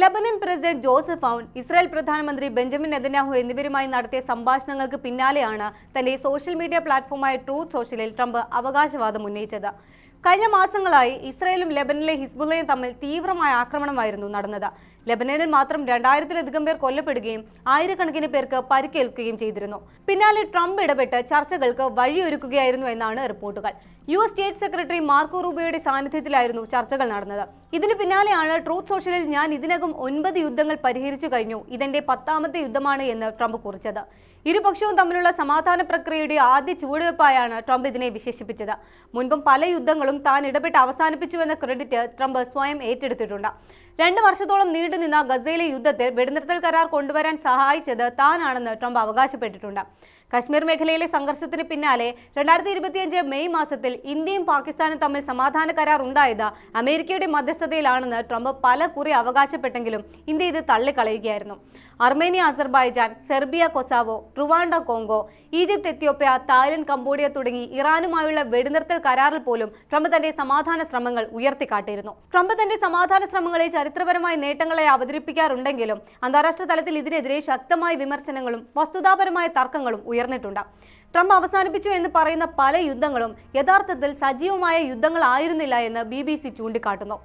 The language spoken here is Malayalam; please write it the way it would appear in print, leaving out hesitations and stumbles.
ലബനൻ പ്രസിഡന്റ് ജോസഫ് ഔൻ, ഇസ്രായേൽ പ്രധാനമന്ത്രി ബെഞ്ചമിൻ നെതന്യാഹു എന്നിവരുമായി നടത്തിയ സംഭാഷണങ്ങൾക്ക് പിന്നാലെയാണ് തന്റെ സോഷ്യൽ മീഡിയ പ്ലാറ്റ്ഫോമായ ട്രൂത്ത് സോഷ്യലിൽ ട്രംപ് അവകാശവാദം ഉന്നയിച്ചത്. കഴിഞ്ഞ മാസങ്ങളായി ഇസ്രായേലും ലെബനനിലെ ഹിസ്ബുള്ളയും തമ്മിൽ തീവ്രമായ ആക്രമണമായിരുന്നു നടന്നത്. ലെബനനിൽ മാത്രം 2000-ലധികം പേർ കൊല്ലപ്പെടുകയും ആയിരക്കണക്കിന് പേർക്ക് പരിക്കേൽക്കുകയും ചെയ്തിരുന്നു. പിന്നാലെ ട്രംപ് ഇടപെട്ട് ചർച്ചകൾക്ക് വഴിയൊരുക്കുകയായിരുന്നു എന്നാണ് റിപ്പോർട്ടുകൾ. US സ്റ്റേറ്റ് സെക്രട്ടറി മാർക്കോ റൂബിയോയുടെ സാന്നിധ്യത്തിലായിരുന്നു ചർച്ചകൾ നടന്നത്. ഇതിന് പിന്നാലെയാണ് ട്രൂത്ത് സോഷ്യലിൽ ഞാൻ ഇതിനകം 9 യുദ്ധങ്ങൾ പരിഹരിച്ചു കഴിഞ്ഞു, ഇതെന്റെ 10ാമത്തെ യുദ്ധമാണ് എന്ന് ട്രംപ് കുറിച്ചത്. ഇരുപക്ഷവും തമ്മിലുള്ള സമാധാന പ്രക്രിയയുടെ ആദ്യ ചുവടുവെപ്പായാണ് ട്രംപ് ഇതിനെ വിശേഷിപ്പിച്ചത്. മുൻപും പല യുദ്ധങ്ങളും താൻ ഇടപെട്ട് അവസാനിപ്പിച്ചുവെന്ന ക്രെഡിറ്റ് ട്രംപ് സ്വയം ഏറ്റെടുത്തിട്ടുണ്ട്. 2 വർഷത്തോളം നീണ്ടുനിന്ന ഗസയിലെ യുദ്ധത്തിൽ വെടിനിർത്തൽ കരാർ കൊണ്ടുവരാൻ സഹായിച്ചത് താനാണെന്ന് ട്രംപ് അവകാശപ്പെട്ടിട്ടുണ്ട്. കശ്മീർ മേഖലയിലെ സംഘർഷത്തിന് പിന്നാലെ 2025 മെയ് മാസത്തിൽ ഇന്ത്യയും പാകിസ്ഥാനും തമ്മിൽ സമാധാന കരാർ ഉണ്ടായത് അമേരിക്കയുടെ മധ്യസ്ഥതയിലാണെന്ന് ട്രംപ് പലകുറി അവകാശപ്പെട്ടെങ്കിലും ഇന്ത്യ ഇത് തള്ളിക്കളയുകയായിരുന്നു. Armenia, Azerbaijan, Serbia, Kosovo, Rwanda, Congo, Egypt, Ethiopia, Thailand, Cambodia തുടങ്ങി ഇറാനുമായുള്ള വെടിനിർത്തൽ കരാറിൽ പോലും ട്രംപ് തന്റെ സമാധാന ശ്രമങ്ങൾ ഉയർത്തിക്കാട്ടിയിരുന്നു. ട്രംപ് തന്റെ സമാധാന ശ്രമങ്ങളെ ചരിത്രപരമായ നേട്ടങ്ങളെ അവതരിപ്പിക്കാറുണ്ടെങ്കിലും അന്താരാഷ്ട്ര തലത്തിൽ ഇതിനെതിരെ ശക്തമായ വിമർശനങ്ങളും വസ്തുതാപരമായ തർക്കങ്ങളും ഉയർന്നിട്ടുണ്ട്. ട്രംപ് അവസാനിപ്പിച്ചു എന്ന് പറയുന്ന പല യുദ്ധങ്ങളും യഥാർത്ഥത്തിൽ സജീവമായ യുദ്ധങ്ങളായിരുന്നില്ല എന്ന് BBC ചൂണ്ടിക്കാട്ടുന്നു.